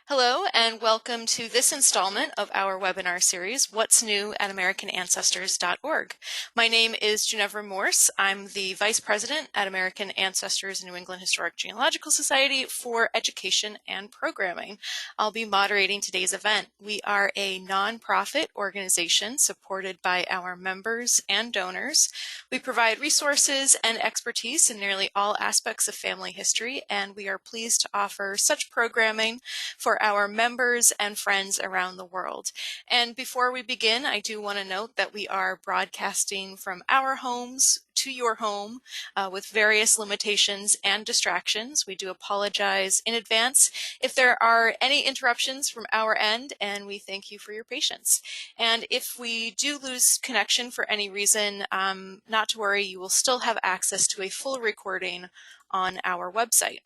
Hello and welcome to this installment of our webinar series, What's New at AmericanAncestors.org. My name is Ginevra Morse. I'm the Vice President at American Ancestors New England Historic Genealogical Society for Education and Programming. I'll be moderating today's event. We are a nonprofit organization supported by our members and donors. We provide resources and expertise in nearly all aspects of family history, and we are pleased to offer such programming for our members and friends around the world. And before we begin, I do want to note that we are broadcasting from our homes to your home with various limitations and distractions. We do apologize in advance if there are any interruptions from our end, and we thank you for your patience. And if we do lose connection for any reason, not to worry, you will still have access to a full recording on our website.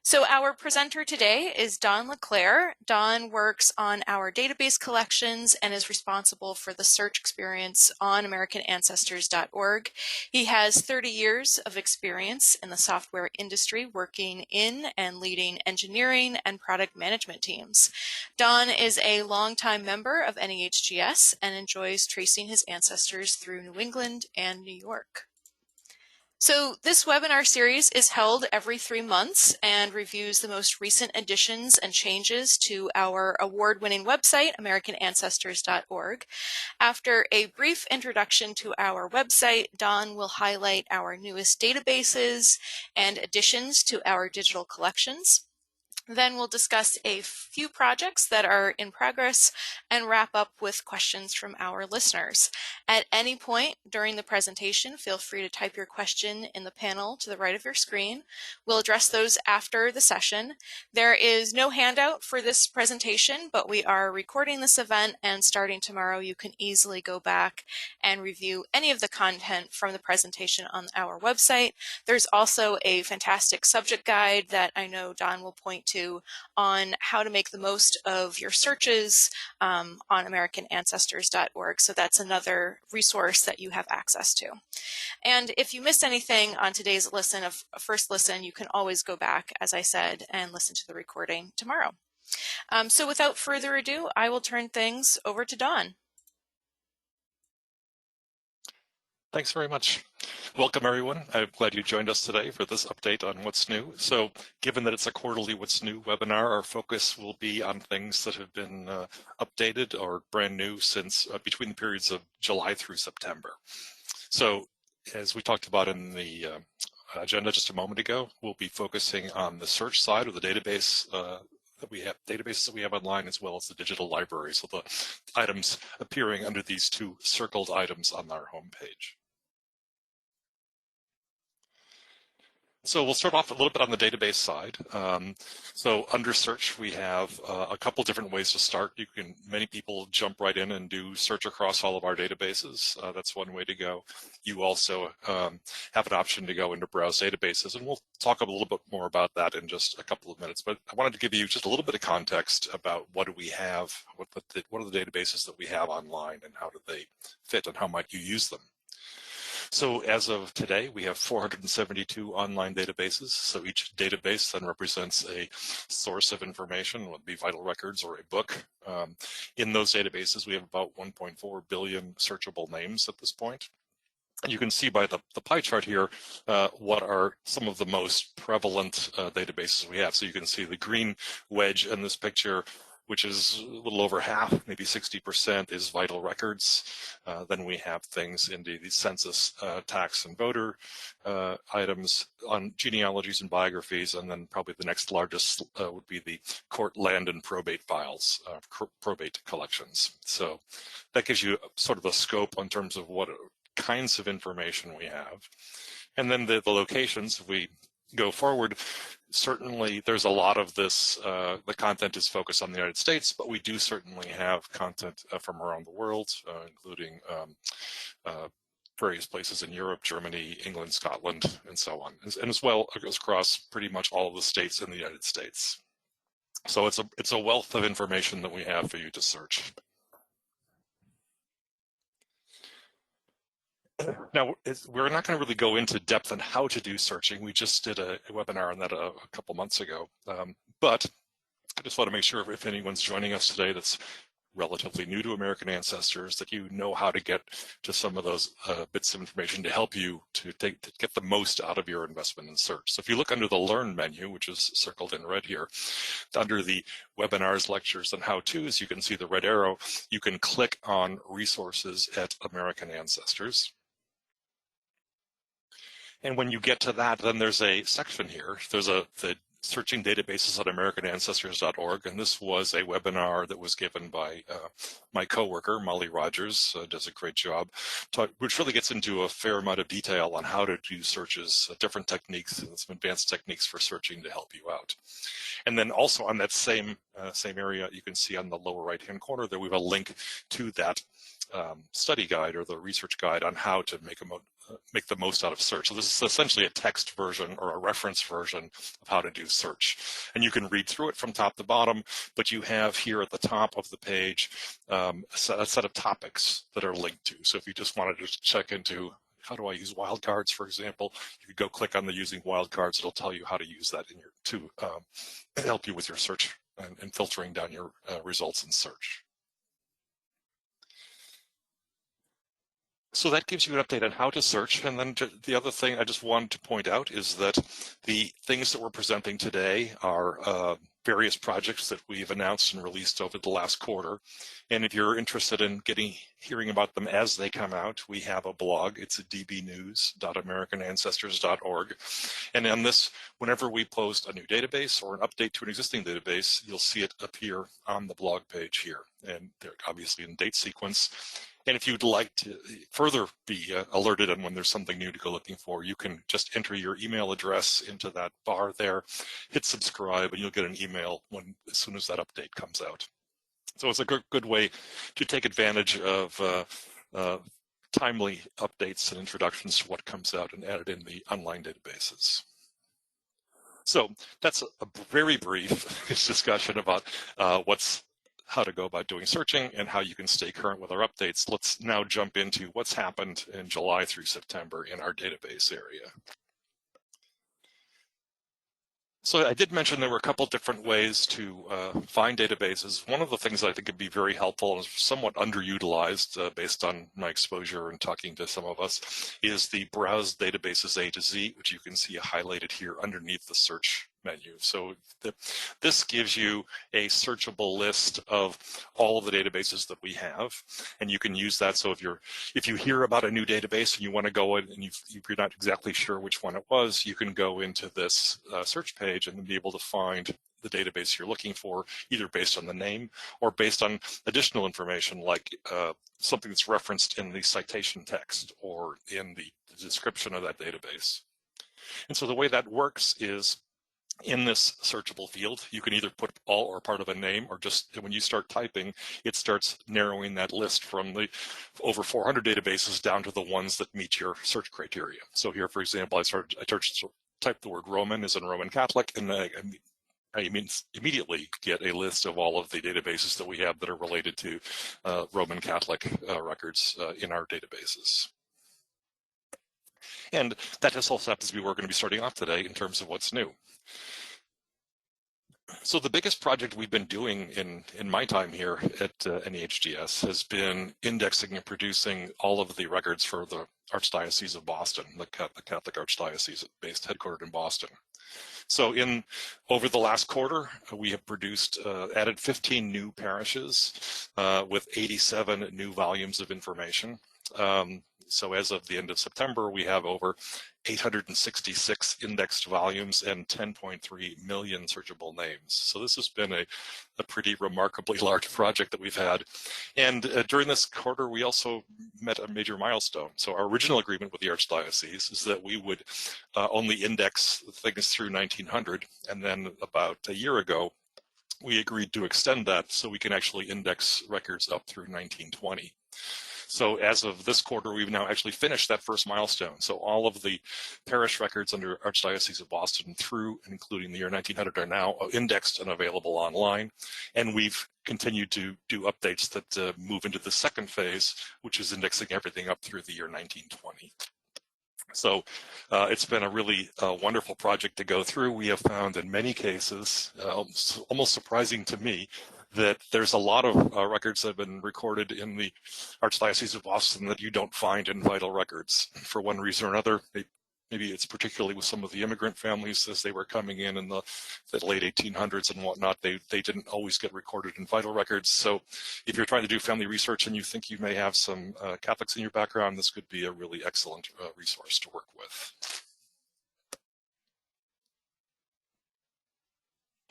So our presenter today is Don LeClair. Don works on our database collections and is responsible for the search experience on AmericanAncestors.org. He has 30 years of experience in the software industry, working in and leading engineering and product management teams. Don is a longtime member of NEHGS and enjoys tracing his ancestors through New England and New York. So this webinar series is held every 3 months and reviews the most recent additions and changes to our award-winning website, AmericanAncestors.org. After a brief introduction to our website, Don will highlight our newest databases and additions to our digital collections. Then we'll discuss a few projects that are in progress and wrap up with questions from our listeners. At any point during the presentation, feel free to type your question in the panel to the right of your screen. We'll address those after the session. There is no handout for this presentation, but we are recording this event, and starting tomorrow, you can easily go back and review any of the content from the presentation on our website. There's also a fantastic subject guide that I know Don will point to on how to make the most of your searches on AmericanAncestors.org. So that's another resource that you have access to. And if you missed anything on today's first listen, you can always go back, as I said, and listen to the recording tomorrow. So without further ado, I will turn things over to Don. Thanks very much. Welcome, everyone. I'm glad you joined us today for this update on what's new. So given that it's a quarterly What's New webinar, our focus will be on things that have been updated or brand new since between the periods of July through September. So as we talked about in the agenda just a moment ago, we'll be focusing on the search side of the database databases that we have online, as well as the digital library. So the items appearing under these two circled items on our homepage. So we'll start off a little bit on the database side. So under search, we have a couple different ways to start. Many people jump right in and do search across all of our databases. That's one way to go. You also have an option to go into browse databases, and we'll talk a little bit more about that in just a couple of minutes. But I wanted to give you just a little bit of context about what do we have, what are the databases that we have online, and how do they fit, and how might you use them. So as of today, we have 472 online databases. So each database then represents a source of information, whether it be vital records or a book. In those databases, we have about 1.4 billion searchable names at this point. And you can see by the pie chart here what are some of the most prevalent databases we have. So you can see the green wedge in this picture, which is a little over half, maybe 60%, is vital records. Then we have things in the census, tax, and voter items, on genealogies and biographies, and then probably the next largest would be the court, land, and probate files, probate collections. So that gives you sort of the scope in terms of what kinds of information we have. And then the locations, if we go forward, certainly there's a lot of this, the content is focused on the United States, but we do certainly have content from around the world, including various places in Europe, Germany, England, Scotland, and so on. And as well, it goes across pretty much all of the states in the United States. So it's a wealth of information that we have for you to search. Now, we're not going to really go into depth on how to do searching. We just did a webinar on that a couple months ago. But just want to make sure if anyone's joining us today that's relatively new to American Ancestors, that you know how to get to some of those bits of information to help you to get the most out of your investment in search. So if you look under the Learn menu, which is circled in red here, under the webinars, lectures, and how-tos, you can see the red arrow. You can click on Resources at American Ancestors. And when you get to that, then there's a section here. There's the Searching Databases at AmericanAncestors.org, and this was a webinar that was given by my coworker, Molly Rogers, does a great job, which really gets into a fair amount of detail on how to do searches, different techniques, and some advanced techniques for searching to help you out. And then also on that same area, you can see on the lower right-hand corner there we have a link to that study guide or the research guide on how to make the most out of search. So this is essentially a text version or a reference version of how to do search. And you can read through it from top to bottom, but you have here at the top of the page a set of topics that are linked to. So if you just wanted to check into how do I use wildcards, for example, you could go click on the Using Wildcards. It'll tell you how to use that to help you with your search and filtering down your results in search. So that gives you an update on how to search. And then the other thing I just wanted to point out is that the things that we're presenting today are various projects that we've announced and released over the last quarter. And if you're interested in hearing about them as they come out, we have a blog. It's at dbnews.americanancestors.org. And on this, whenever we post a new database or an update to an existing database, you'll see it appear on the blog page here. And they're obviously in date sequence. And if you'd like to further be alerted on when there's something new to go looking for, you can just enter your email address into that bar there, hit subscribe, and you'll get an email as soon as that update comes out. So it's a good way to take advantage of timely updates and introductions to what comes out and add it in the online databases. So that's a very brief discussion about how to go about doing searching and how you can stay current with our updates. Let's now jump into what's happened in July through September in our database area. So I did mention there were a couple different ways to find databases. One of the things that I think would be very helpful and is somewhat underutilized based on my exposure and talking to some of us is the Browse Databases A to Z, which you can see highlighted here underneath the search menu. So this gives you a searchable list of all of the databases that we have, and you can use that. So if you hear about a new database and you want to go in and you're not exactly sure which one it was, you can go into this search page and be able to find the database you're looking for, either based on the name or based on additional information like something that's referenced in the citation text or in the description of that database. And so the way that works is in this searchable field, you can either put all or part of a name, or just when you start typing, it starts narrowing that list from the over 400 databases down to the ones that meet your search criteria. So here, for example, I typed the word Roman as in Roman Catholic, and I immediately get a list of all of the databases that we have that are related to Roman Catholic records in our databases. And that just also happens to be where we're going to be starting off today in terms of what's new. So the biggest project we've been doing in my time here at NEHDS has been indexing and producing all of the records for the Archdiocese of Boston, the Catholic Archdiocese based headquartered in Boston. So over the last quarter, we have added 15 new parishes with 87 new volumes of information. So as of the end of September, we have over 866 indexed volumes and 10.3 million searchable names. So this has been a pretty remarkably large project that we've had. And during this quarter, we also met a major milestone. So our original agreement with the Archdiocese is that we would only index things through 1900. And then about a year ago, we agreed to extend that so we can actually index records up through 1920. So as of this quarter, we've now actually finished that first milestone. So all of the parish records under Archdiocese of Boston through and including the year 1900 are now indexed and available online. And we've continued to do updates that move into the second phase, which is indexing everything up through the year 1920. So it's been a really wonderful project to go through. We have found in many cases, almost surprising to me, that there's a lot of records that have been recorded in the Archdiocese of Boston that you don't find in vital records for one reason or another. Maybe it's particularly with some of the immigrant families as they were coming in the late 1800s and whatnot, they didn't always get recorded in vital records. So if you're trying to do family research and you think you may have some Catholics in your background, this could be a really excellent resource to work with.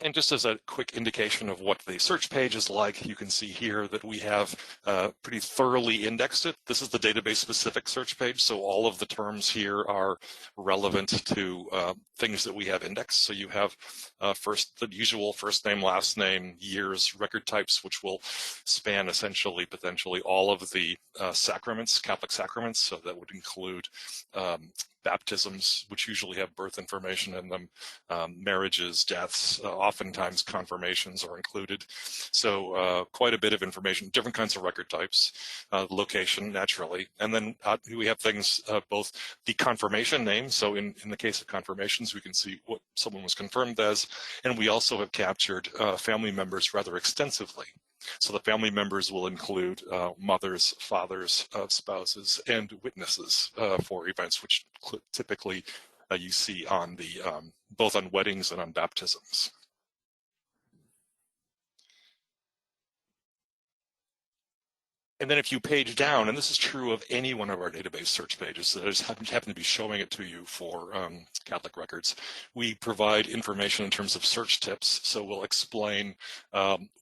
And just as a quick indication of what the search page is like, you can see here that we have pretty thoroughly indexed it. This is the database-specific search page, so all of the terms here are relevant to things that we have indexed. So you have the usual first name, last name, years, record types, which will span essentially, potentially all of the sacraments, Catholic sacraments. So that would include baptisms, which usually have birth information in them, marriages, deaths, oftentimes confirmations are included. So quite a bit of information, different kinds of record types, location, naturally. And then we have things, both the confirmation name. So in the case of confirmations, we can see what someone was confirmed as. And we also have captured family members rather extensively. So the family members will include mothers, fathers, spouses, and witnesses for events, which typically you see on the both on weddings and on baptisms. And then if you page down, and this is true of any one of our database search pages, so I just happen to be showing it to you for Catholic records, we provide information in terms of search tips. So we'll explain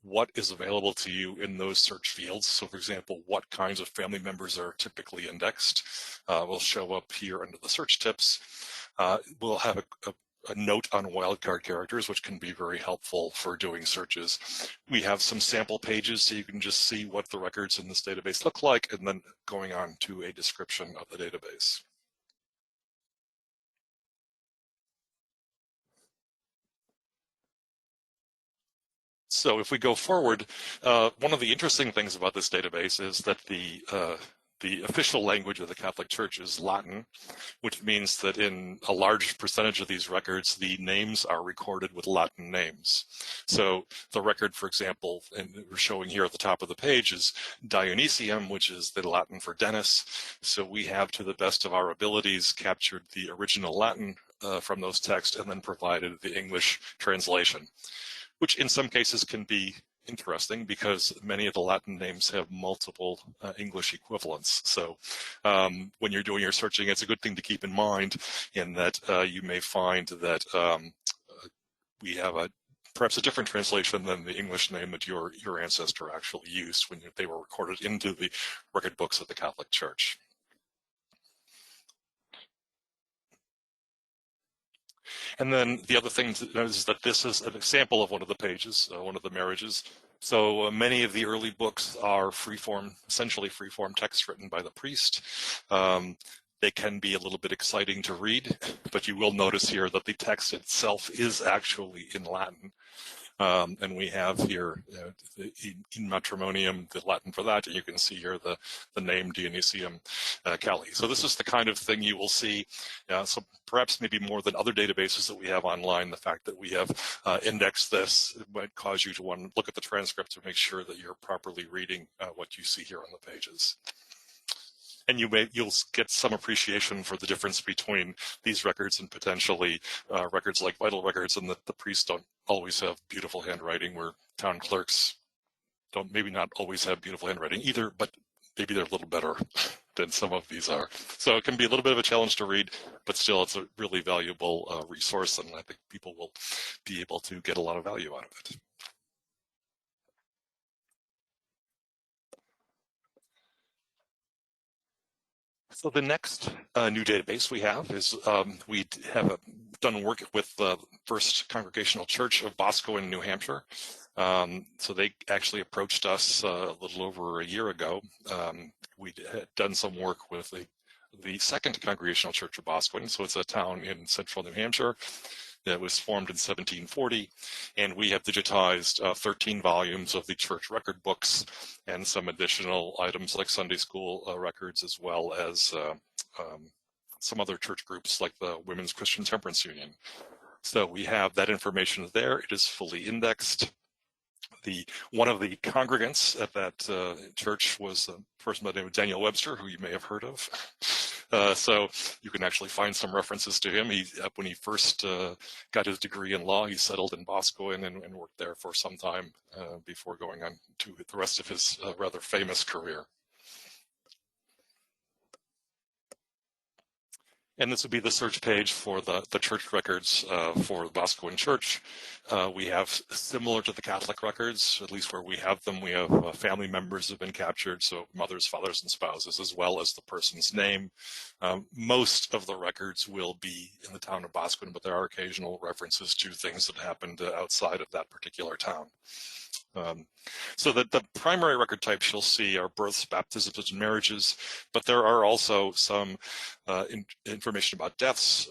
what is available to you in those search fields. So for example, what kinds of family members are typically indexed will show up here under the search tips. We'll have a note on wildcard characters, which can be very helpful for doing searches. We have some sample pages so you can just see what the records in this database look like, and then going on to a description of the database. So if we go forward, one of the interesting things about this database is that the official language of the Catholic Church is Latin, which means that in a large percentage of these records, the names are recorded with Latin names. So the record, for example, and we're showing here at the top of the page, is Dionysium, which is the Latin for Dennis. So we have, to the best of our abilities, captured the original Latin from those texts and then provided the English translation, which in some cases can be interesting because many of the Latin names have multiple English equivalents. So when you're doing your searching, it's a good thing to keep in mind in that you may find that we have perhaps a different translation than the English name that your ancestor actually used when they were recorded into the record books of the Catholic Church. And then the other thing to note is that this is an example of one of the pages, one of the marriages. So many of the early books are freeform, essentially freeform text written by the priest. They can be a little bit exciting to read, but you will notice here that the text itself is actually in Latin. And we have here in matrimonium, the Latin for that, and you can see here the name Dionysium Calli. So this is the kind of thing you will see. So perhaps maybe more than other databases that we have online, the fact that we have indexed this might cause you to want to look at the transcript to make sure that you're properly reading what you see here on the pages. And you'll get some appreciation for the difference between these records and potentially records like vital records, and that the priests don't always have beautiful handwriting, where town clerks don't maybe not always have beautiful handwriting either, but maybe they're a little better than some of these are. So it can be a little bit of a challenge to read, but still it's a really valuable resource, and I think people will be able to get a lot of value out of it. So the next new database we have is we have done work with the First Congregational Church of Boscawen, New Hampshire. So they actually approached us a little over a year ago. We had done some work with the Second Congregational Church of Boscawen. So it's a town in central New Hampshire that was formed in 1740, and we have digitized 13 volumes of the church record books and some additional items like Sunday school records, as well as some other church groups like the Women's Christian Temperance Union. So we have that information there. It is fully indexed. One of the congregants at that church was a person by the name of Daniel Webster, who you may have heard of. So you can actually find some references to him. When he first got his degree in law, he settled in Boscawen and worked there for some time before going on to the rest of his rather famous career. And this would be the search page for the church records for the Boscawen Church. We have, similar to the Catholic records, at least where we have them, we have family members have been captured, so mothers, fathers, and spouses, as well as the person's name. Most of the records will be in the town of Boscawen, but there are occasional references to things that happened outside of that particular town. So that the primary record types you'll see are births, baptisms, and marriages, but there are also some information about deaths,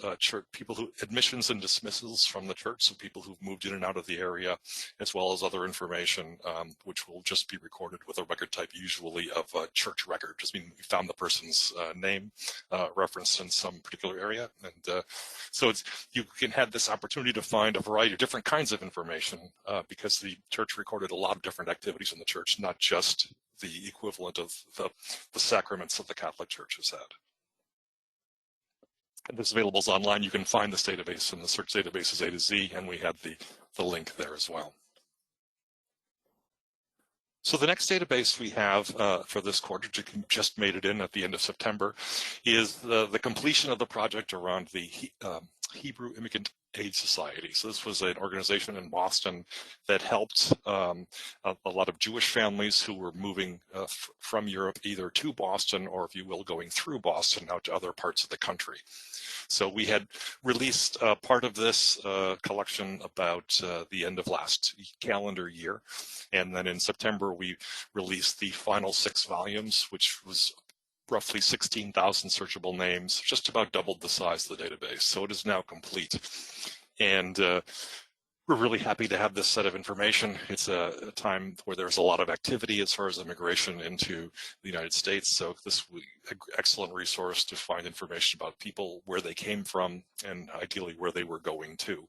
admissions and dismissals from the church, so people who've moved in and out of the area, as well as other information, which will just be recorded with a record type usually of a church record, just meaning we found the person's name referenced in some particular area. And so you can have this opportunity to find a variety of different kinds of information because the church recorded a lot of different activities in the church, not just the equivalent of the sacraments that the Catholic Church has had. And this available is online. You can find this database in the search databases A to Z, and we have the link there as well. So the next database we have for this quarter, which just made it in at the end of September, is the completion of the project around the Hebrew Immigrant Aid Society. So this was an organization in Boston that helped a lot of Jewish families who were moving from Europe either to Boston or, if you will, going through Boston out to other parts of the country. So we had released part of this collection about the end of last calendar year. And then in September, we released the final 6 volumes, which was roughly 16,000 searchable names, just about doubled the size of the database. So it is now complete. And we're really happy to have this set of information. It's a time where there's a lot of activity as far as immigration into the United States. So this will be an excellent resource to find information about people, where they came from, and ideally where they were going to.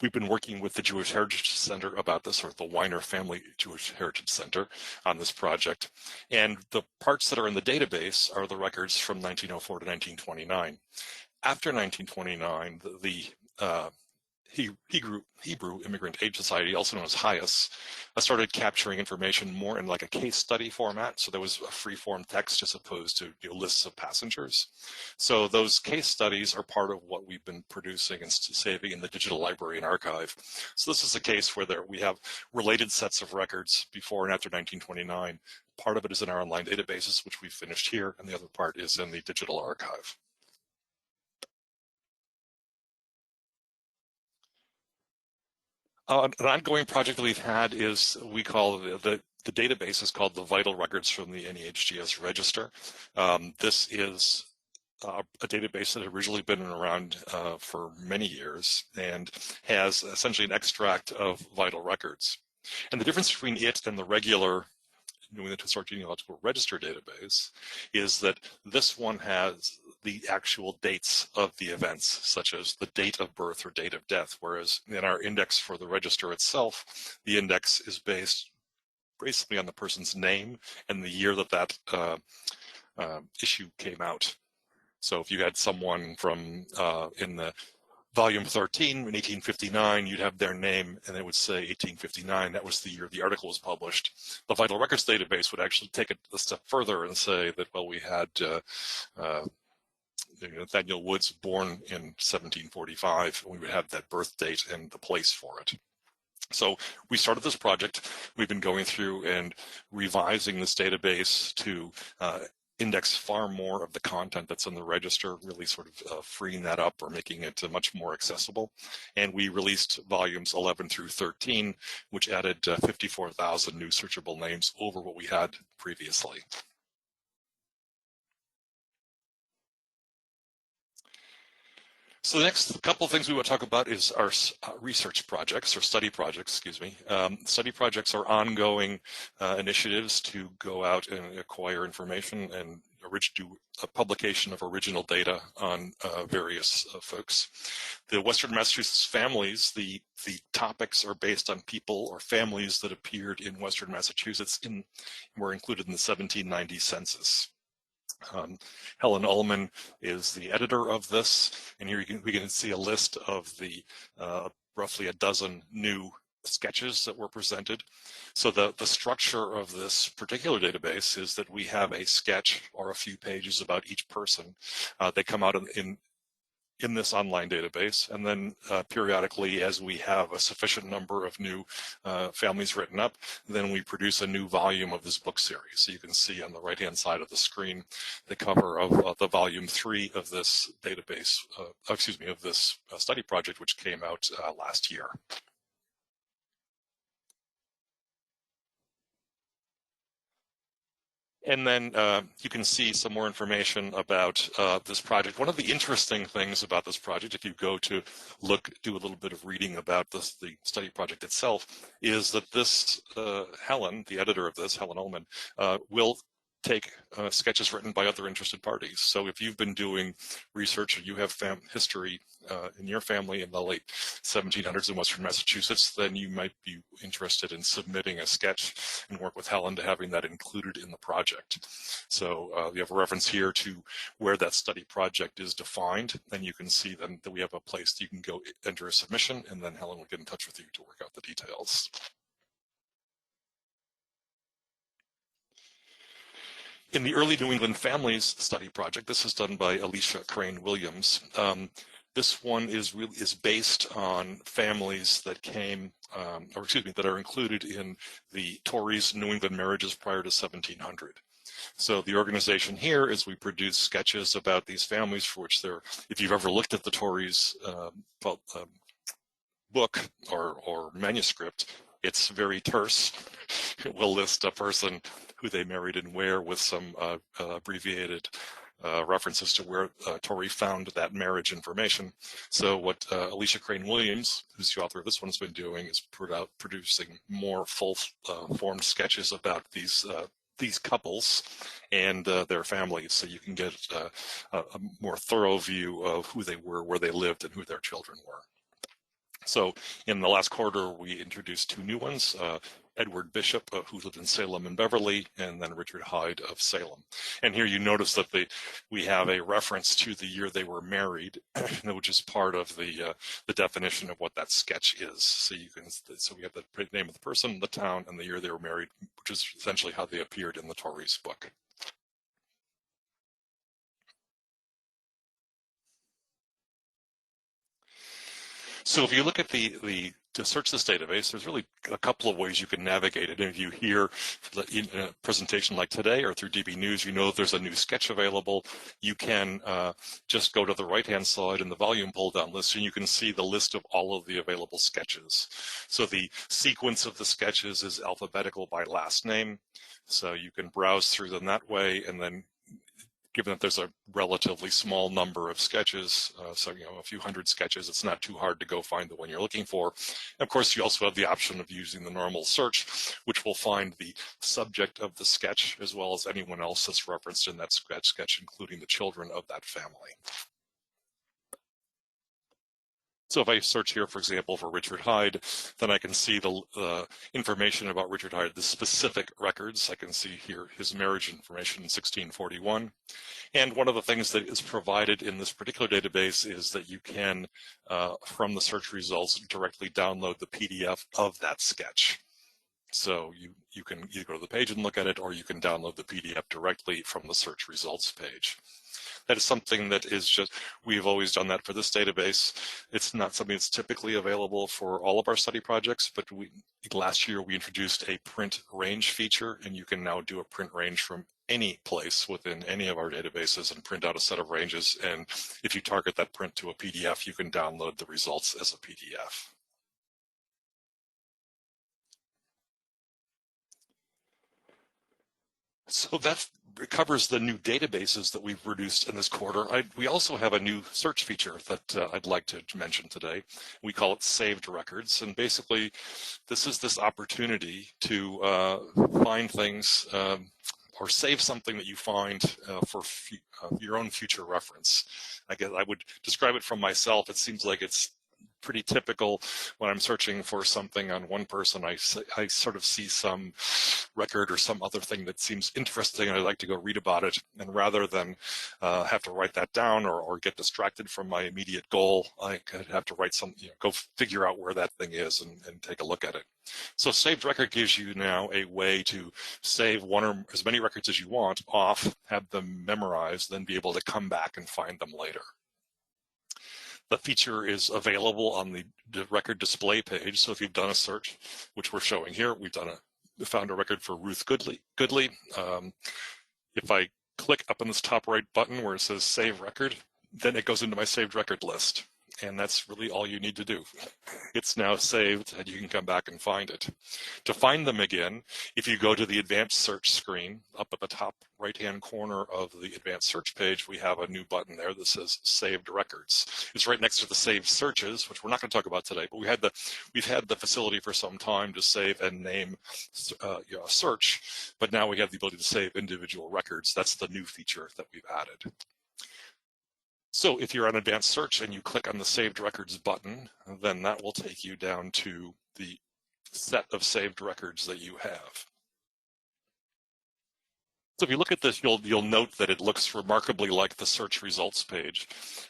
We've been working with the Jewish Heritage Center about this, or the Weiner Family Jewish Heritage Center, on this project. And the parts that are in the database are the records from 1904 to 1929. After 1929, the Hebrew Immigrant Aid Society, also known as HIAS, started capturing information more in like a case study format. So there was a free-form text as opposed to lists of passengers. So those case studies are part of what we've been producing and saving in the digital Librarian archive. So this is a case where we have related sets of records before and after 1929. Part of it is in our online databases, which we've finished here, and the other part is in the digital archive. An ongoing project that we've had is, we call the database is called the Vital Records from the NEHGS Register. This is a database that had originally been around for many years and has essentially an extract of vital records. And the difference between it and the regular New England Historic Genealogical Register database is that this one has the actual dates of the events, such as the date of birth or date of death, whereas in our index for the register itself, the index is based basically on the person's name and the year that issue came out. So if you had someone from in the volume 13 in 1859, you'd have their name and it would say 1859. That was the year the article was published. The Vital Records database would actually take it a step further and say that, well, we had Nathaniel Woods born in 1745, and we would have that birth date and the place for it. So we started this project. We've been going through and revising this database to index far more of the content that's in the register, really sort of freeing that up or making it much more accessible. And we released volumes 11 through 13, which added 54,000 new searchable names over what we had previously. So the next couple of things we want to talk about is our research projects, or study projects, excuse me. Study projects are ongoing initiatives to go out and acquire information and do a publication of original data on various folks. The Western Massachusetts families, the topics are based on people or families that appeared in Western Massachusetts were included in the 1790 census. Helen Ullman is the editor of this, and here we can see a list of the roughly a dozen new sketches that were presented. So the structure of this particular database is that we have a sketch or a few pages about each person. They come out in this online database, and then periodically, as we have a sufficient number of new families written up, then we produce a new volume of this book series. So you can see on the right-hand side of the screen the cover of the volume 3 of this database, of this study project, which came out last year. And then you can see some more information about this project. One of the interesting things about this project, if you go to do a little bit of reading about the study project itself, is that this Helen, the editor of this, Helen Ullman, will take sketches written by other interested parties. So if you've been doing research or you have history in your family in the late 1700s in Western Massachusetts, then you might be interested in submitting a sketch and work with Helen to having that included in the project. So you have a reference here to where that study project is defined, and you can see then that we have a place that you can go enter a submission, and then Helen will get in touch with you to work out the details. In the Early New England Families Study Project, this is done by Alicia Crane Williams. This one is based on families that came, that are included in the Tories' New England marriages prior to 1700. So the organization here is we produce sketches about these families for which if you've ever looked at the Tories' book or manuscript, it's very terse. It will list a person who they married and where with some abbreviated references to where Torrey found that marriage information. So what Alicia Crane Williams, who's the author of this one, has been doing is producing more full-formed sketches about these couples and their families, so you can get a more thorough view of who they were, where they lived, and who their children were. So in the last quarter, we introduced 2 new ones, Edward Bishop, who lived in Salem and Beverly, and then Richard Hyde of Salem. And here you notice that we have a reference to the year they were married, which is part of the definition of what that sketch is. So we have the name of the person, the town, and the year they were married, which is essentially how they appeared in the Tories' book. So if you look at to search this database, there's really a couple of ways you can navigate it. And if you hear in a presentation like today or through DB News, you know if there's a new sketch available, you can just go to the right-hand side in the volume pull-down list, and you can see the list of all of the available sketches. So the sequence of the sketches is alphabetical by last name. So you can browse through them that way, and then given that there's a relatively small number of sketches, so a few hundred sketches, it's not too hard to go find the one you're looking for. And of course, you also have the option of using the normal search, which will find the subject of the sketch as well as anyone else that's referenced in that sketch, including the children of that family. So if I search here, for example, for Richard Hyde, then I can see the information about Richard Hyde, the specific records. I can see here his marriage information in 1641. And one of the things that is provided in this particular database is that you can, from the search results, directly download the PDF of that sketch. So you can either go to the page and look at it, or you can download the PDF directly from the search results page. That is something that is we've always done that for this database. It's not something that's typically available for all of our study projects, but last year we introduced a print range feature, and you can now do a print range from any place within any of our databases and print out a set of ranges. And if you target that print to a PDF, you can download the results as a PDF. So that covers the new databases that we've produced in this quarter. We also have a new search feature that I'd like to mention today. We call it Saved Records, and basically this is this opportunity to find things or save something that you find for your own future reference. I guess I would describe it from myself. It seems like it's pretty typical when I'm searching for something on one person. I sort of see some record or some other thing that seems interesting and I'd like to go read about it. And rather than have to write that down or get distracted from my immediate goal, I could have to write some, go figure out where that thing is and take a look at it. So saved record gives you now a way to save one or as many records as you want off, have them memorized, then be able to come back and find them later. The feature is available on the record display page. So if you've done a search, which we're showing here, we found a record for Ruth Goodley. If I click up on this top right button where it says Save Record, then it goes into my saved record list. And that's really all you need to do. It's now saved and you can come back and find it. To find them again, if you go to the advanced search screen, up at the top right-hand corner of the advanced search page, we have a new button there that says Saved Records. It's right next to the Saved Searches, which we're not going to talk about today, but we've had the facility for some time to save and name a search, but now we have the ability to save individual records. That's the new feature that we've added. So if you're on advanced search and you click on the saved records button, then that will take you down to the set of saved records that you have. So if you look at this, you'll note that it looks remarkably like the search results page.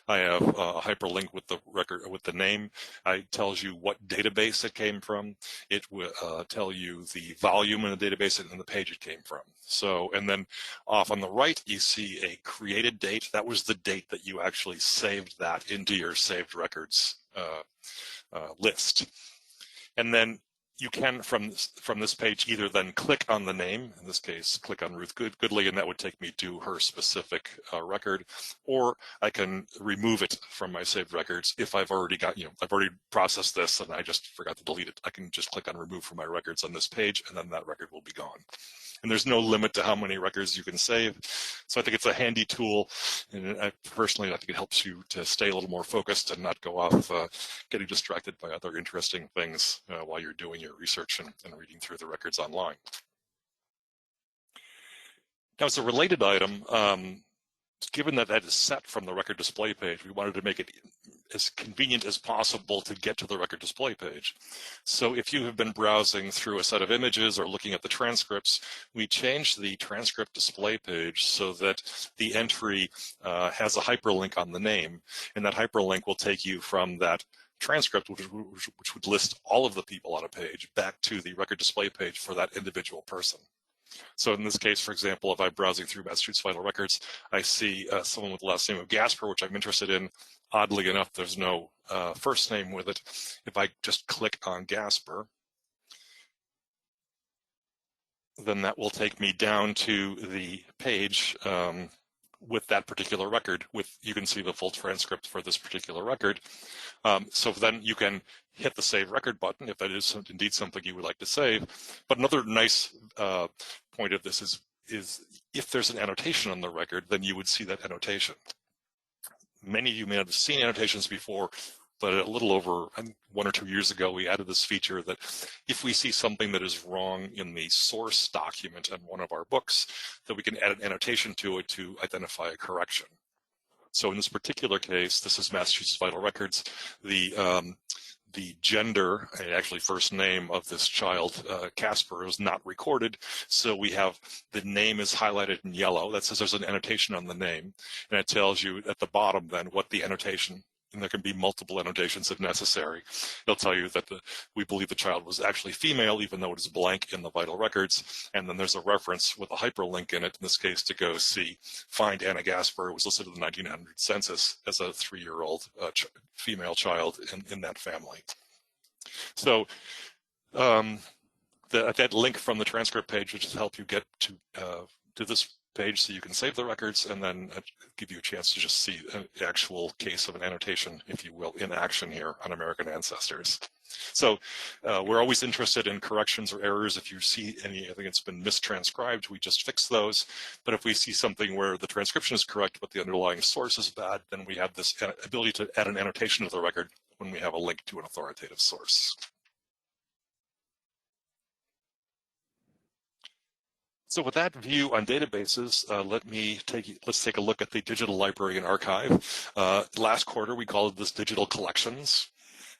I have a hyperlink with the record, with the name. It tells you what database it came from. It will tell you the volume in the database and the page it came from. So, and then off on the right, you see a created date. That was the date that you actually saved that into your saved records list. And then you can, from this page, either then click on the name, in this case, click on Ruth Goodley, and that would take me to her specific record, or I can remove it from my saved records if I've already got, I've already processed this and I just forgot to delete it. I can just click on remove from my records on this page, and then that record will be gone. And there's no limit to how many records you can save. So I think it's a handy tool. And I think it helps you to stay a little more focused and not go off getting distracted by other interesting things while you're doing your research and reading through the records online. Now, as a related item, given that that is set from the record display page, we wanted to make it as convenient as possible to get to the record display page. So if you have been browsing through a set of images or looking at the transcripts, we changed the transcript display page so that the entry has a hyperlink on the name, and that hyperlink will take you from that transcript, which would list all of the people on a page, back to the record display page for that individual person. So in this case, for example, if I'm browsing through Massachusetts Vital Records, I see someone with the last name of Gasper, which I'm interested in. Oddly enough, there's no first name with it. If I just click on Gasper, then that will take me down to the page with that particular record. You can see the full transcript for this particular record. So then you can hit the Save Record button if that is indeed something you would like to save. But another nice point of this is if there's an annotation on the record, then you would see that annotation. Many of you may not have seen annotations before, but a little over 1 or 2 years ago, we added this feature that if we see something that is wrong in the source document in one of our books, that we can add an annotation to it to identify a correction. So in this particular case, this is Massachusetts Vital Records. The gender, actually first name of this child, Casper, is not recorded. So we have the name is highlighted in yellow. That says there's an annotation on the name. And it tells you at the bottom then what the annotation, and there can be multiple annotations if necessary. It'll tell you that we believe the child was actually female, even though it is blank in the vital records. And then there's a reference with a hyperlink in it, in this case, to go see, find Anna Gasper, who was listed in the 1900 census as a 3-year-old female child in that family. So that link from the transcript page, which will help you get to this page so you can save the records and then give you a chance to just see an actual case of an annotation, if you will, in action here on American Ancestors. So we're always interested in corrections or errors. If you see anything that's been mistranscribed, we just fix those. But if we see something where the transcription is correct but the underlying source is bad, then we have this ability to add an annotation to the record when we have a link to an authoritative source. So with that view on databases, let's take a look at the Digital Librarian Archive. Last quarter, we called this Digital Collections,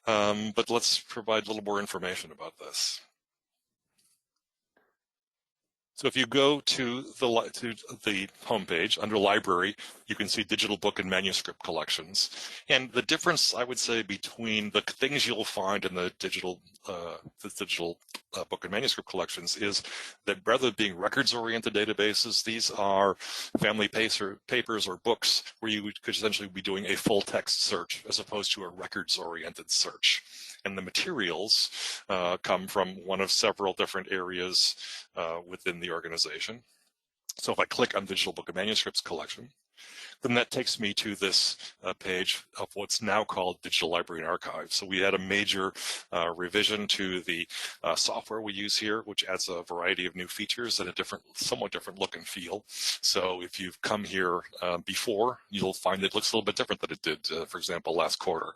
but let's provide a little more information about this. So if you go to the homepage under Library, you can see digital book and manuscript collections. And the difference, I would say, between the things you'll find in the digital book and manuscript collections is that rather than being records-oriented databases, these are family papers or books where you could essentially be doing a full-text search as opposed to a records-oriented search. And the materials come from one of several different areas within the organization. So if I click on Digital Book and Manuscripts Collection, then that takes me to this page of what's now called Digital Library and Archive. So we had a major revision to the software we use here, which adds a variety of new features and a somewhat different look and feel. So if you've come here before, you'll find it looks a little bit different than it did, for example, last quarter.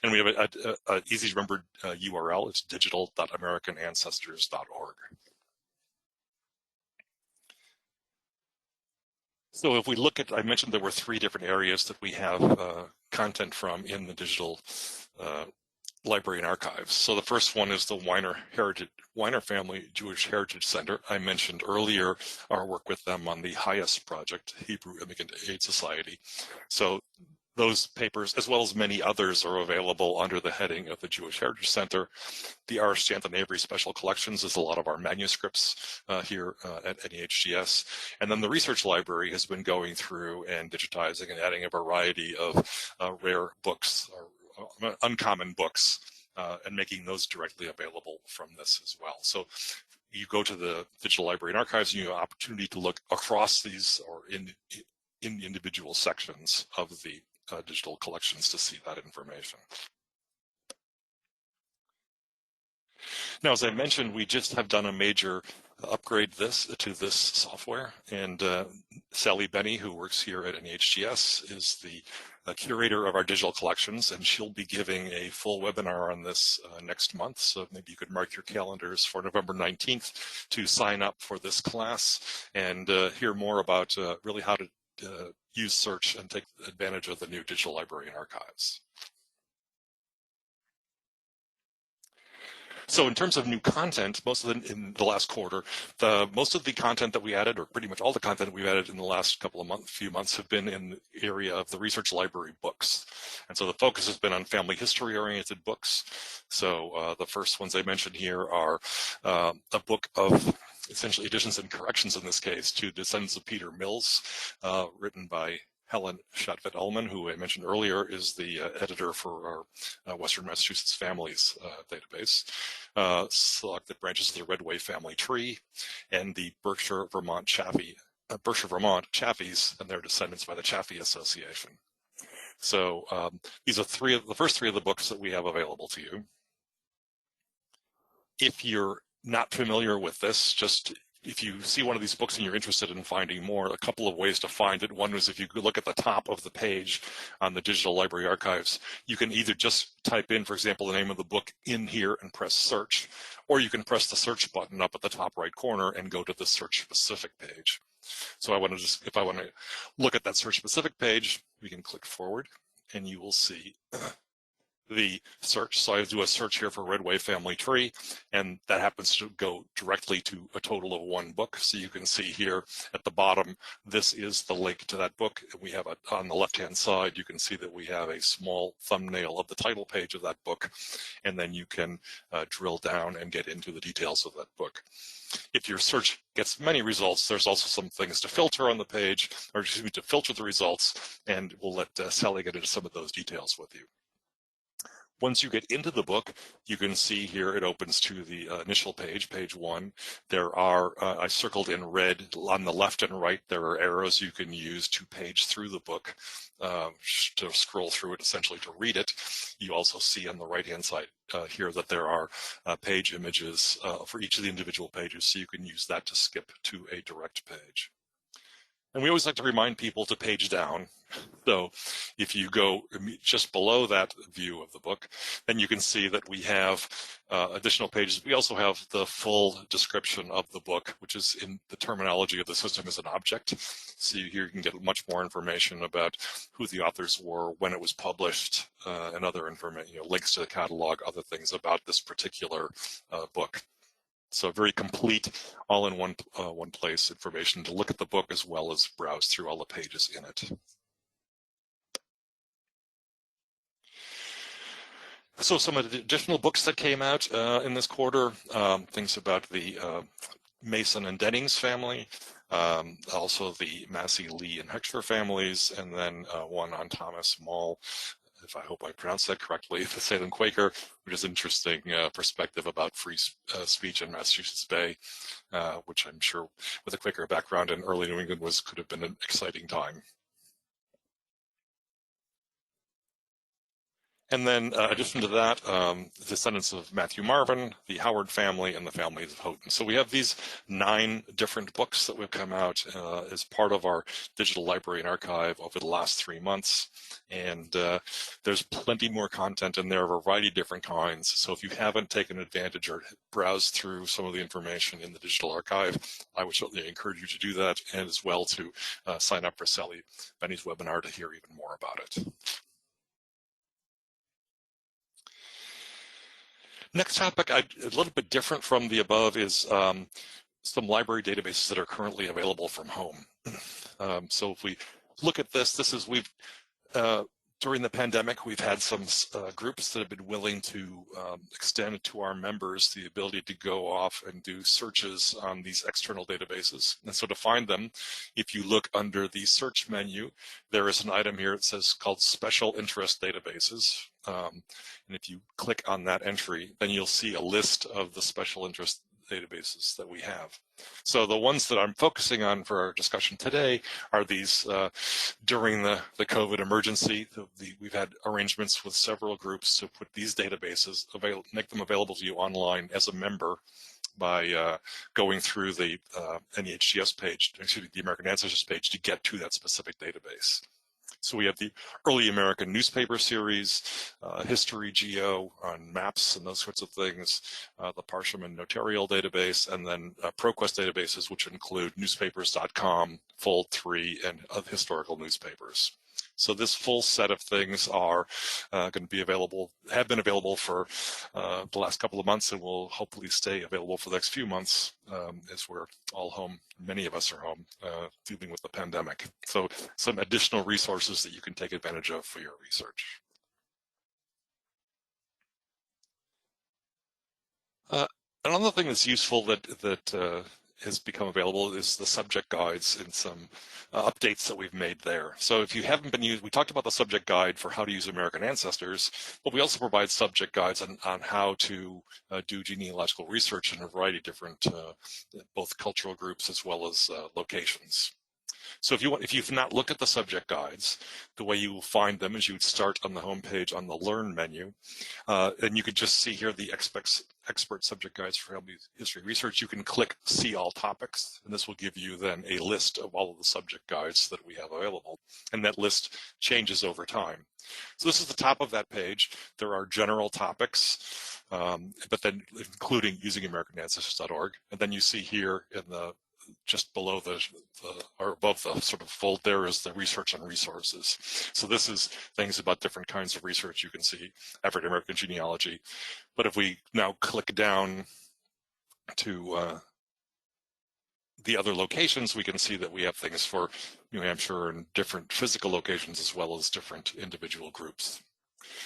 And we have an easy to remember URL. It's digital.americanancestors.org. So if we look at, I mentioned there were 3 different areas that we have content from in the digital library and archives. So the first one is the Weiner Family Jewish Heritage Center. I mentioned earlier our work with them on the HIAS project, Hebrew Immigrant Aid Society. So those papers, as well as many others, are available under the heading of the Jewish Heritage Center. The R. Stanton Avery Special Collections is a lot of our manuscripts here at NEHGS. And then the Research Library has been going through and digitizing and adding a variety of rare books, or uncommon books, and making those directly available from this as well. So you go to the Digital Library and Archives, and you have an opportunity to look across these or in the individual sections of the digital collections to see that information. Now, as I mentioned, we just have done a major upgrade to this software, and Sally Benny, who works here at NEHGS, is the curator of our digital collections, and she'll be giving a full webinar on this next month. So maybe you could mark your calendars for November 19th to sign up for this class and hear more about really how to use search and take advantage of the new digital library and archives. So in terms of new content, in the last quarter, most of the content that we added, or pretty much all the content we've added in the last few months, have been in the area of the research library books. And so the focus has been on family history-oriented books. So the first ones I mentioned here are a book of essentially additions and corrections in this case to Descendants of Peter Mills, written by Helen Schatvet-Ullman, who I mentioned earlier is the editor for our Western Massachusetts Families database. Selected branches of the Redway family tree and the Berkshire Vermont Chaffees and their descendants by the Chaffee Association. So these are the first three of the books that we have available to you. If you're not familiar with this, if you see one of these books and you're interested in finding more, a couple of ways to find it. One is if you look at the top of the page on the Digital Library Archives, you can either just type in, for example, the name of the book in here and press search, or you can press the search button up at the top right corner and go to the search specific page. So if I want to look at that search specific page, we can click forward and you will see the search. So I do a search here for Redway Family Tree, and that happens to go directly to a total of one book. So you can see here at the bottom, this is the link to that book. And we have on the left-hand side, you can see that we have a small thumbnail of the title page of that book, and then you can drill down and get into the details of that book. If your search gets many results, there's also some things to filter on the page, or excuse me, to filter the results, and we'll let Sally get into some of those details with you. Once you get into the book, you can see here it opens to the initial page, page 1. There are, I circled in red on the left and right, there are arrows you can use to page through the book, to scroll through it, essentially to read it. You also see on the right-hand side here that there are page images for each of the individual pages, so you can use that to skip to a direct page. And we always like to remind people to page down. So if you go just below that view of the book, then you can see that we have additional pages. We also have the full description of the book, which is in the terminology of the system as an object. So here you can get much more information about who the authors were, when it was published, and other information, links to the catalog, other things about this particular book. So very complete, all in one place information to look at the book as well as browse through all the pages in it. So some additional books that came out in this quarter, things about the Mason and Dennings family, also the Massey, Lee, and Heckscher families, and then one on Thomas Mall, if I hope I pronounced that correctly, the Salem Quaker, which is interesting perspective about free speech in Massachusetts Bay, which I'm sure with a Quaker background in early New England could have been an exciting time. And then, addition to that, the descendants of Matthew Marvin, the Howard family, and the families of Houghton. So we have these 9 different books that have come out as part of our digital library and archive over the last 3 months. And there's plenty more content in there of a variety of different kinds. So if you haven't taken advantage or browsed through some of the information in the digital archive, I would certainly encourage you to do that, and as well to sign up for Sally Benny's webinar to hear even more about it. Next topic, a little bit different from the above, is some library databases that are currently available from home. So if we look at this, during the pandemic, we've had some groups that have been willing to extend to our members the ability to go off and do searches on these external databases. And so to find them, if you look under the search menu, there is an item here that says called Special Interest Databases. And if you click on that entry, then you'll see a list of the special interest databases that we have. So the ones that I'm focusing on for our discussion today are these during the COVID emergency. We've had arrangements with several groups to put these databases, make them available to you online as a member by going through the NEHGS page, excuse me, the American Ancestors page to get to that specific database. So we have the early American newspaper series, history, geo on maps and those sorts of things, the Parchment Notarial database, and then ProQuest databases, which include newspapers.com, Fold 3, and historical newspapers. So this full set of things are going to be available, have been available for the last couple of months, and will hopefully stay available for the next few months as we're all home. Many of us are home dealing with the pandemic. So some additional resources that you can take advantage of for your research. Another thing that's useful that has become available is the subject guides and some updates that we've made there. So if you haven't been used, we talked about the subject guide for how to use American Ancestors, but we also provide subject guides on how to do genealogical research in a variety of different, both cultural groups as well as locations. So if you've not looked at the subject guides, the way you will find them is you would start on the home page on the Learn menu, and you can just see here the expert subject guides for family history research. You can click See All Topics, and this will give you then a list of all of the subject guides that we have available, and that list changes over time. So this is the top of that page. There are general topics, but then including using AmericanAncestors.org, and then you see here in the just below or above the sort of fold there is the research and resources. So this is things about different kinds of research. You can see African American genealogy. But if we now click down to the other locations, we can see that we have things for New Hampshire and different physical locations as well as different individual groups.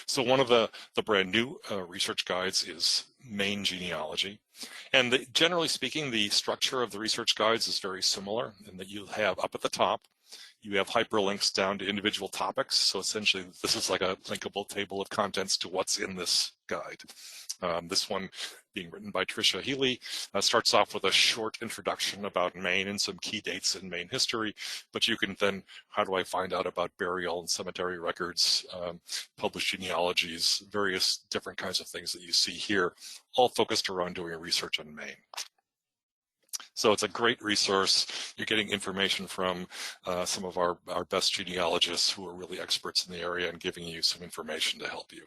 So one of the brand new research guides is Maine Genealogy. And generally speaking, the structure of the research guides is very similar in that you have up at the top, you have hyperlinks down to individual topics. So essentially, this is like a linkable table of contents to what's in this guide. This one being written by Tricia Healy starts off with a short introduction about Maine and some key dates in Maine history, but you can then, how do I find out about burial and cemetery records, published genealogies, various different kinds of things that you see here, all focused around doing research on Maine. So it's a great resource. You're getting information from some of our best genealogists who are really experts in the area and giving you some information to help you.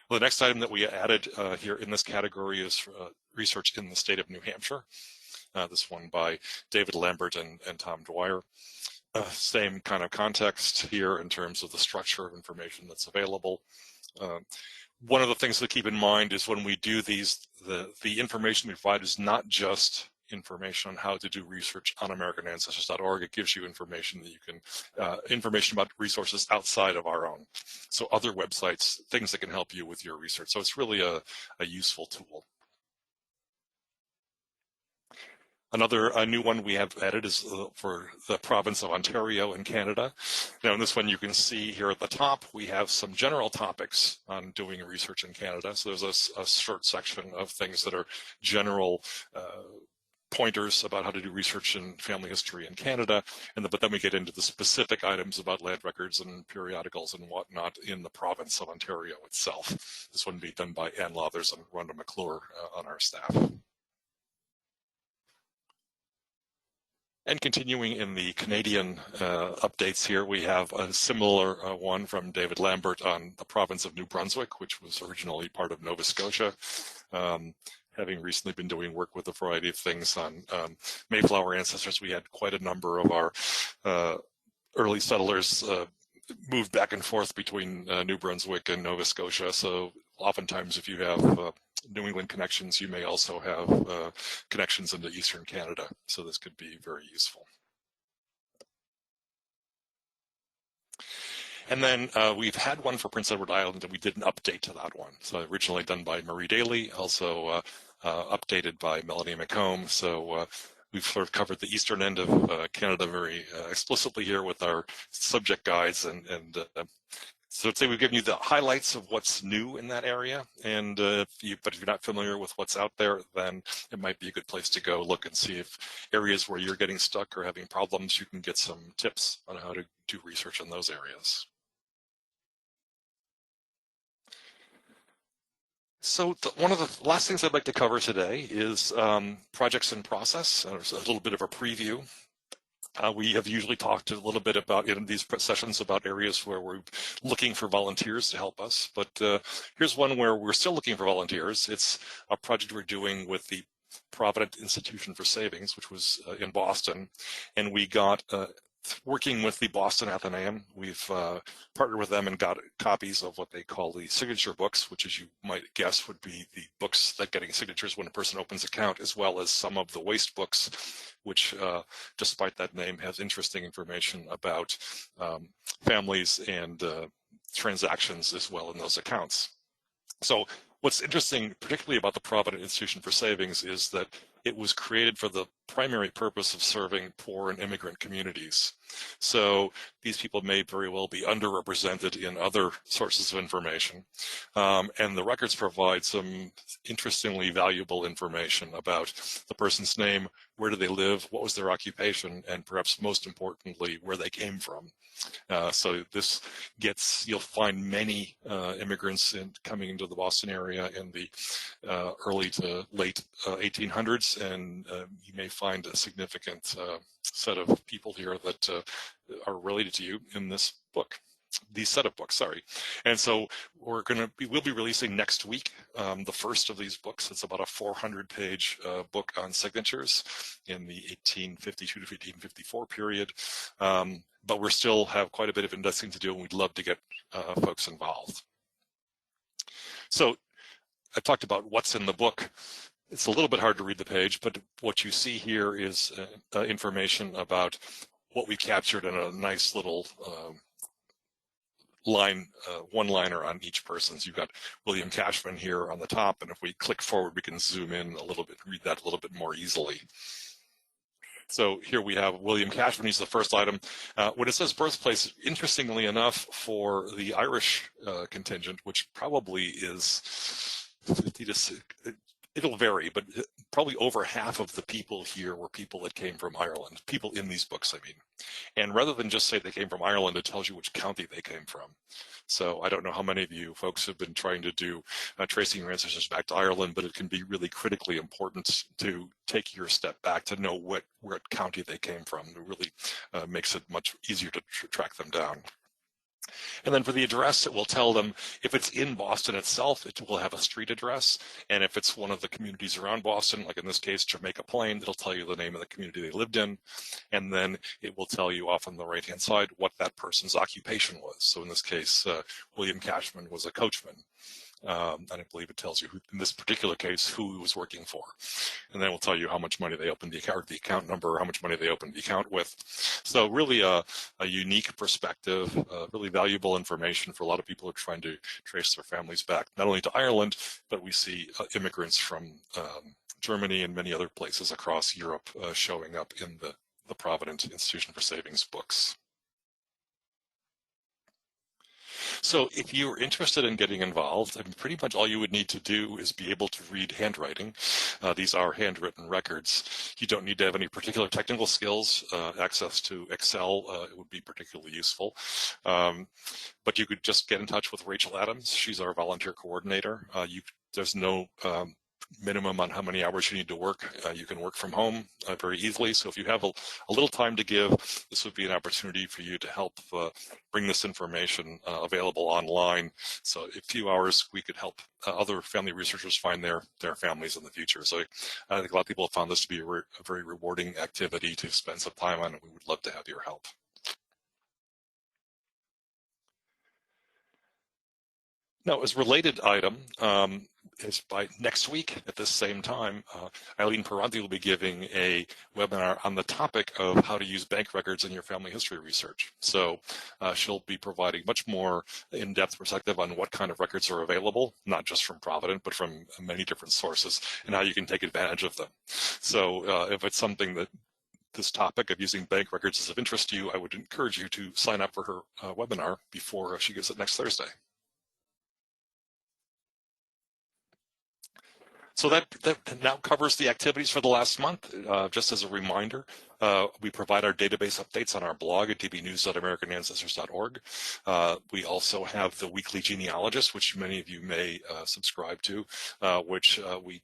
Well, the next item that we added here in this category is research in the state of New Hampshire. This one by David Lambert and Tom Dwyer. Same kind of context here in terms of the structure of information that's available. One of the things to keep in mind is when we do these, the information we provide is not just information on how to do research on AmericanAncestors.org. It gives you information that you can, information about resources outside of our own. So other websites, things that can help you with your research. So it's really a useful tool. Another new one we have added is for the province of Ontario in Canada. Now in this one you can see here at the top we have some general topics on doing research in Canada. So there's a short section of things that are general pointers about how to do research in family history in Canada, but then we get into the specific items about land records and periodicals and whatnot in the province of Ontario itself. This one being done by Ann Lothers and Rhonda McClure on our staff. And continuing in the Canadian updates here, we have a similar one from David Lambert on the province of New Brunswick, which was originally part of Nova Scotia. Having recently been doing work with a variety of things on Mayflower ancestors, we had quite a number of our early settlers moved back and forth between New Brunswick and Nova Scotia. So oftentimes if you have New England connections, you may also have connections into Eastern Canada. So this could be very useful. And then we've had one for Prince Edward Island, and we did an update to that one. So originally done by Marie Daly, also updated by Melanie McComb. So we've sort of covered the eastern end of Canada very explicitly here with our subject guides, and so I'd say we've given you the highlights of what's new in that area, and but if you're not familiar with what's out there, then it might be a good place to go look and see if areas where you're getting stuck or having problems, you can get some tips on how to do research in those areas. So one of the last things I'd like to cover today is projects in process. There's a little bit of a preview. We have usually talked a little bit about in these sessions about areas where we're looking for volunteers to help us, but here's one where we're still looking for volunteers. It's a project we're doing with the Provident Institution for Savings, which was in Boston, and we got working with the Boston Athenaeum. We've partnered with them and got copies of what they call the signature books, which, as you might guess, would be the books that getting signatures when a person opens an account, as well as some of the waste books, which, despite that name, has interesting information about families and transactions as well in those accounts. So what's interesting, particularly about the Provident Institution for Savings, is that it was created for the primary purpose of serving poor and immigrant communities. So these people may very well be underrepresented in other sources of information. And the records provide some interestingly valuable information about the person's name, where do they live, what was their occupation, and perhaps most importantly, where they came from. So this gets, you'll find many immigrants coming into the Boston area in the early to late 1800s, and you may find a significant set of people here that are related to you in this book. These set of books, sorry. And so we'll be releasing next week the first of these books. It's about a 400-page book on signatures in the 1852 to 1854 period. But we still have quite a bit of indexing to do, and we'd love to get folks involved. So I talked about what's in the book. It's a little bit hard to read the page, but what you see here is information about what we captured in a nice little one-liner on each person. So you've got William Cashman here on the top, and if we click forward, we can zoom in a little bit, read that a little bit more easily. So here we have William Cashman. He's the first item. When it says birthplace, interestingly enough, for the Irish contingent, which probably is 50 to it'll vary, but probably over half of the people here were people that came from Ireland, people in these books, I mean. And rather than just say they came from Ireland, it tells you which county they came from. So I don't know how many of you folks have been trying to do tracing your ancestors back to Ireland, but it can be really critically important to take your step back to know what county they came from. It really makes it much easier to track them down. And then for the address, it will tell them if it's in Boston itself, it will have a street address. And if it's one of the communities around Boston, like in this case, Jamaica Plain, it'll tell you the name of the community they lived in. And then it will tell you off on the right-hand side what that person's occupation was. So in this case, William Cashman was a coachman. And I believe it tells you, in this particular case, who he was working for. And then it will tell you how much money they opened the account, or the account number, or how much money they opened the account with. So really a unique perspective, really valuable information for a lot of people who are trying to trace their families back, not only to Ireland, but we see immigrants from Germany and many other places across Europe showing up in the Provident Institution for Savings books. So if you're interested in getting involved, I mean, pretty much all you would need to do is be able to read handwriting. These are handwritten records. You don't need to have any particular technical skills. Access to Excel would be particularly useful. But you could just get in touch with Rachel Adams. She's our volunteer coordinator. There's no minimum on how many hours you need to work. You can work from home very easily. So if you have a little time to give, this would be an opportunity for you to help bring this information available online. So in a few hours, we could help other family researchers find their families in the future. So I think a lot of people have found this to be a very rewarding activity to spend some time on, and we would love to have your help. Now, as related item, is by next week at this same time, Eileen Paranthi will be giving a webinar on the topic of how to use bank records in your family history research. So she'll be providing much more in-depth perspective on what kind of records are available, not just from Provident, but from many different sources, and how you can take advantage of them. So if it's something that this topic of using bank records is of interest to you, I would encourage you to sign up for her webinar before she gives it next Thursday. So that now covers the activities for the last month. Just as a reminder, we provide our database updates on our blog at dbnews.americanancestors.org. We also have the weekly genealogist, which many of you may subscribe to, which we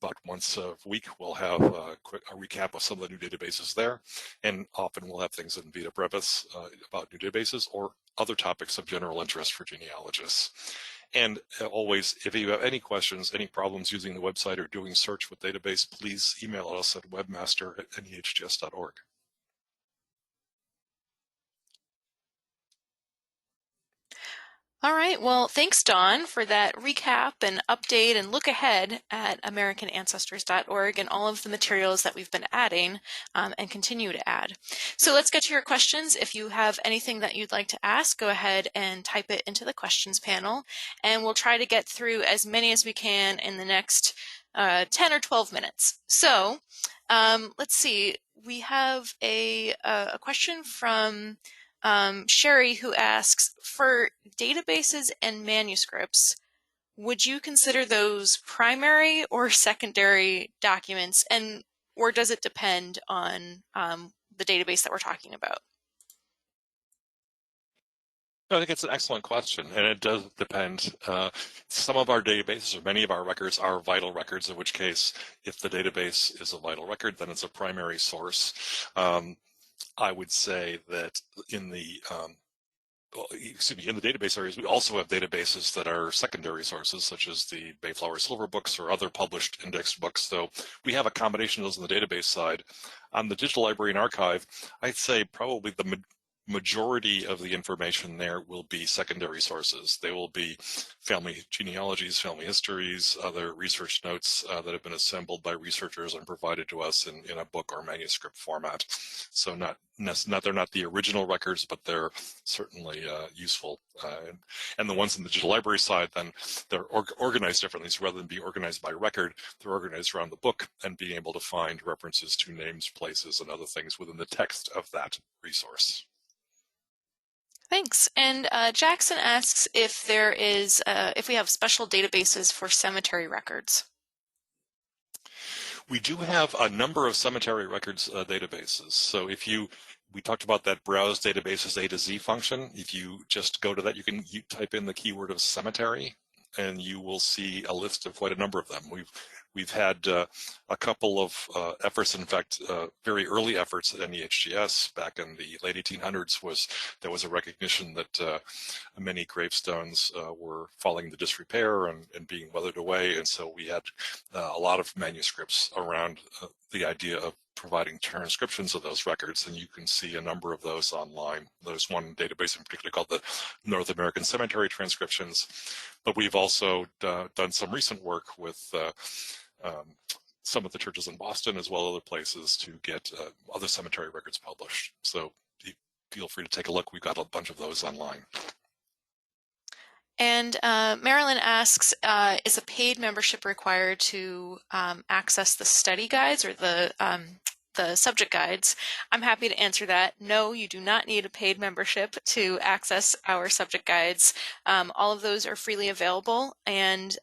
about once a week we'll have a recap of some of the new databases there, and often we'll have things in Vita Brevis about new databases or other topics of general interest for genealogists. And always, if you have any questions, any problems using the website or doing search with database, please email us at webmaster@nehgs.org. All right, well, thanks, Dawn, for that recap and update and look ahead at AmericanAncestors.org and all of the materials that we've been adding and continue to add. So let's get to your questions. If you have anything that you'd like to ask, go ahead and type it into the questions panel, and we'll try to get through as many as we can in the next 10 or 12 minutes. So let's see, we have a question from Sherry, who asks, for databases and manuscripts, would you consider those primary or secondary documents, and or does it depend on the database that we're talking about? I think it's an excellent question, and it does depend. Some of our databases, or many of our records, are vital records, in which case, if the database is a vital record, then it's a primary source. I would say that in the in the database areas, we also have databases that are secondary sources, such as the Mayflower Silver books or other published indexed books. So we have a combination of those on the database side. On the Digital Library and Archive, I'd say probably the majority of the information there will be secondary sources. They will be family genealogies, family histories, other research notes that have been assembled by researchers and provided to us in a book or manuscript format. So they're not the original records, but they're certainly useful. And the ones in the digital library side, then they're organized differently. So rather than be organized by record, they're organized around the book and being able to find references to names, places, and other things within the text of that resource. Thanks. And Jackson asks if there is, if we have special databases for cemetery records. We do have a number of cemetery records databases. So we talked about that browse databases A to Z function. If you just go to that, you type in the keyword of cemetery, and you will see a list of quite a number of them. We've had a couple of efforts, in fact, very early efforts at NEHGS back in the late 1800s. There was a recognition that many gravestones were falling into disrepair and being weathered away, and so we had a lot of manuscripts around the idea of providing transcriptions of those records, and you can see a number of those online. There's one database in particular called the North American Cemetery Transcriptions, but we've also done some recent work with some of the churches in Boston as well as other places to get other cemetery records published. So feel free to take a look. We've got a bunch of those online. And Marilyn asks, is a paid membership required to access the study guides or the subject guides? I'm happy to answer that. No, you do not need a paid membership to access our subject guides. All of those are freely available, and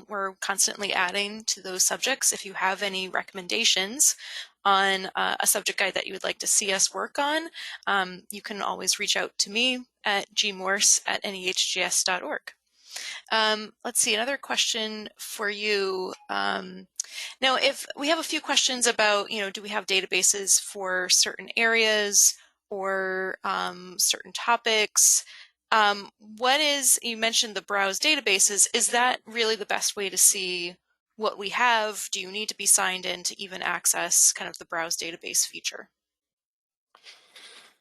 we're constantly adding to those subjects. If you have any recommendations on a subject guide that you would like to see us work on, you can always reach out to me at gmorse@nehgs.org. Let's see, another question for you. Now, if we have a few questions about, do we have databases for certain areas or certain topics? You mentioned the browse databases. Is that really the best way to see what we have? Do you need to be signed in to even access kind of the browse database feature?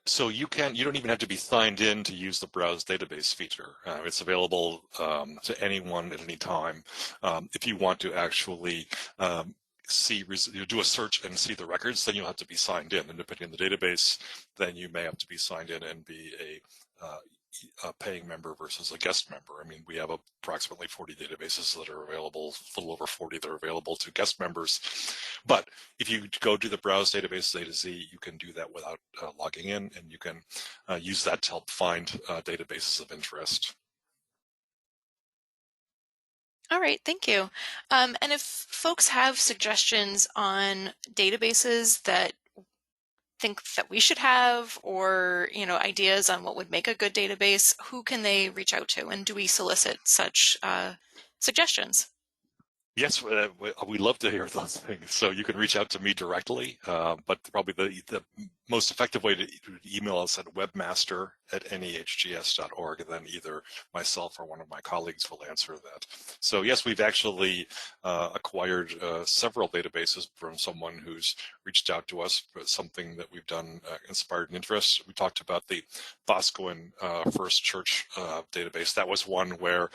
So you don't even have to be signed in to use the browse database feature. It's available to anyone at any time. If you want to actually do a search and see the records, then you'll have to be signed in. And depending on the database, then you may have to be signed in and be a paying member versus a guest member. I mean, we have approximately 40 databases that are available, a little over 40 that are available to guest members. But if you go to the browse database A to Z, you can do that without logging in, and you can use that to help find databases of interest. All right, thank you. And if folks have suggestions on databases that think that we should have, or ideas on what would make a good database, who can they reach out to, and do we solicit such suggestions? Yes, we love to hear those things. So you can reach out to me directly, but probably the most effective way to email us at webmaster@nehgs.org, and then either myself or one of my colleagues will answer that. So yes, we've actually acquired several databases from someone who's reached out to us for something that we've done inspired an interest. We talked about the Boscawen First Church database. That was one where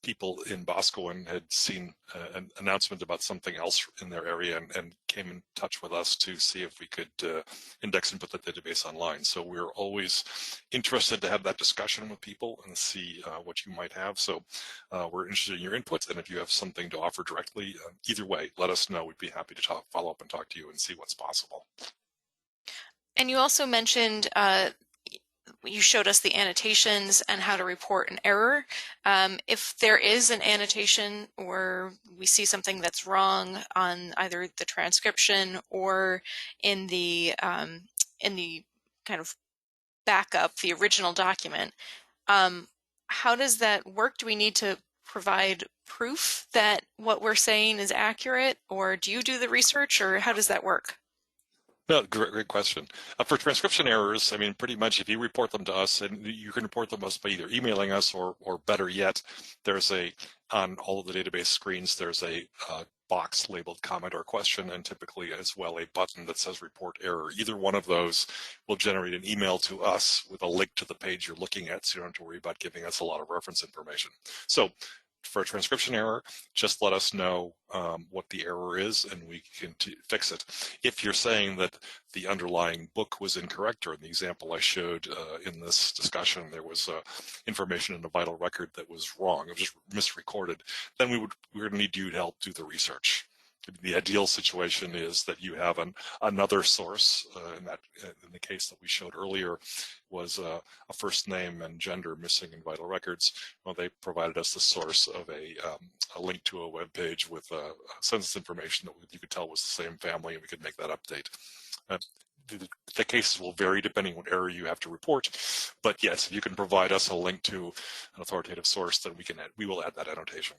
people in Boscawen had seen an announcement about something else in their area and came in touch with us to see if we could index and put the database online. So we're always interested to have that discussion with people and see what you might have. So we're interested in your inputs, and if you have something to offer directly, either way, let us know. We'd be happy to follow up and talk to you and see what's possible. And you also mentioned you showed us the annotations and how to report an error. If there is an annotation or we see something that's wrong on either the transcription or in the kind of backup, the original document, how does that work? Do we need to provide proof that what we're saying is accurate, or do you do the research, or how does that work? No, great question. For transcription errors, I mean, pretty much if you report them to us, and you can report them to us by either emailing us or better yet, on all of the database screens, there's a box labeled comment or question, and typically as well a button that says report error. Either one of those will generate an email to us with a link to the page you're looking at, so you don't have to worry about giving us a lot of reference information. So for a transcription error, just let us know what the error is and we can fix it. If you're saying that the underlying book was incorrect, or in the example I showed in this discussion, there was information in the vital record that was wrong, it was just misrecorded, then we're going to need you to help do the research. the ideal situation is that you have another source. In the case that we showed earlier, was a first name and gender missing in vital records. Well, they provided us the source of a link to a web page with census information that you could tell was the same family, and we could make that update. The cases will vary depending on what area you have to report, but yes, if you can provide us a link to an authoritative source, then we will add that annotation.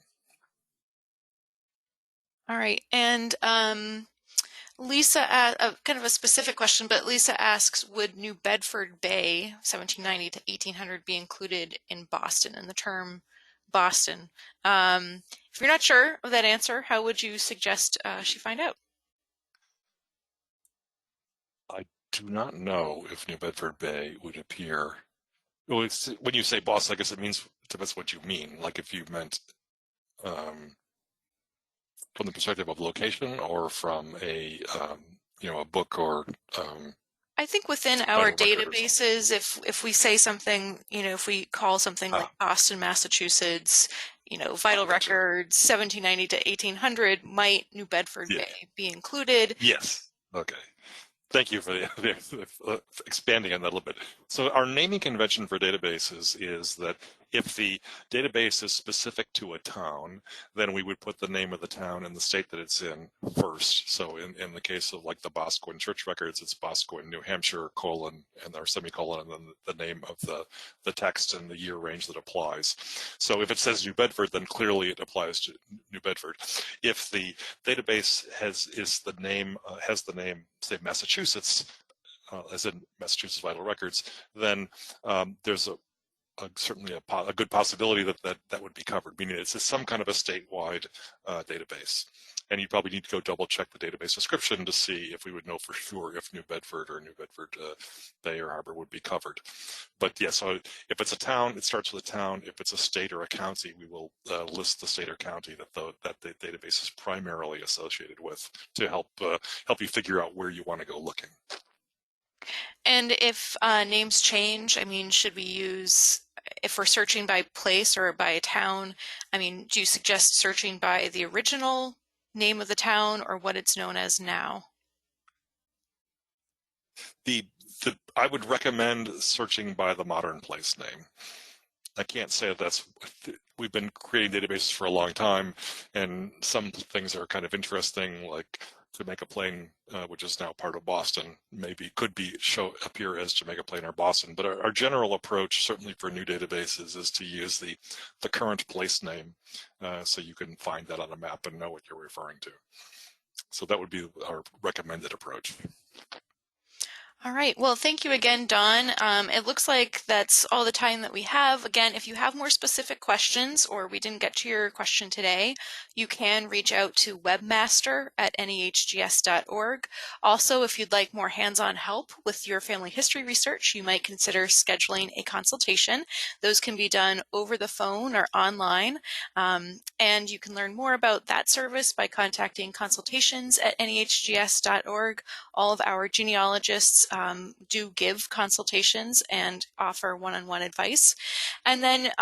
All right, and Lisa, kind of a specific question, but Lisa asks, would New Bedford Bay, 1790 to 1800, be included in Boston, in the term Boston? If you're not sure of that answer, how would you suggest she find out? I do not know if New Bedford Bay would appear. Well, when you say Boston, I guess it means, depends what you mean. Like if you meant from the perspective of location, or from a a book, or I think within our databases, if we say something, if we call something like Boston, Massachusetts, vital records 1790 to 1800, might New Bedford Bay be included? Yes. Okay. Thank you for expanding on that a little bit. So our naming convention for databases is that if the database is specific to a town, then we would put the name of the town and the state that it's in first. So in the case of like the Boscawen church records, it's Boscawen, New Hampshire, colon, and our semicolon, and then the name of the text and the year range that applies. So if it says New Bedford, then clearly it applies to New Bedford. If the database has the name, say Massachusetts, as in Massachusetts Vital Records, then there's certainly a good possibility that would be covered, meaning it's some kind of a statewide database. And you probably need to go double check the database description to see if we would know for sure if New Bedford or New Bedford Bay or Harbor would be covered. But yeah, so if it's a town, it starts with a town. If it's a state or a county, we will list the state or county that the database is primarily associated with, to help you figure out where you want to go looking. And if names change, I mean, should we use, if we're searching by place or by a town, I mean, do you suggest searching by the original name of the town or what it's known as now? I would recommend searching by the modern place name. I can't say we've been creating databases for a long time, and some things are kind of interesting, like Jamaica Plain, which is now part of Boston, could appear as Jamaica Plain or Boston. But our general approach, certainly for new databases, is to use the current place name, so you can find that on a map and know what you're referring to. So that would be our recommended approach. All right. Well, thank you again, Don. It looks like that's all the time that we have. Again, if you have more specific questions or we didn't get to your question today, you can reach out to webmaster@nehgs.org. Also, if you'd like more hands-on help with your family history research, you might consider scheduling a consultation. Those can be done over the phone or online. And you can learn more about that service by contacting consultations@nehgs.org. All of our genealogists do give consultations and offer one-on-one advice. And then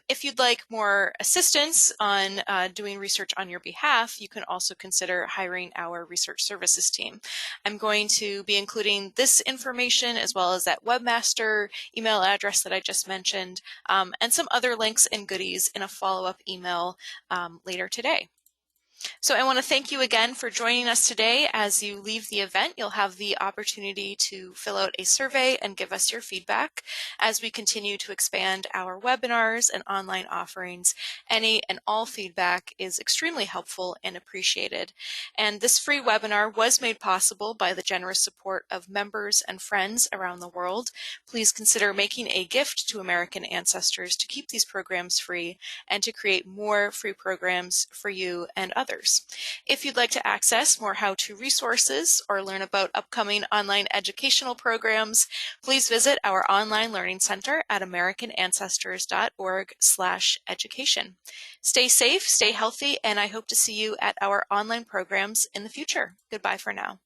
if you'd like more assistance on doing research on your behalf, you can also consider hiring our research services team. I'm going to be including this information as well as that webmaster email address that I just mentioned, and some other links and goodies in a follow-up email later today. So I want to thank you again for joining us today. As you leave the event, you'll have the opportunity to fill out a survey and give us your feedback. As we continue to expand our webinars and online offerings, any and all feedback is extremely helpful and appreciated. And this free webinar was made possible by the generous support of members and friends around the world. Please consider making a gift to American Ancestors to keep these programs free and to create more free programs for you and others. If you'd like to access more how-to resources or learn about upcoming online educational programs, please visit our online learning center at americanancestors.org/education. Stay safe, stay healthy, and I hope to see you at our online programs in the future. Goodbye for now.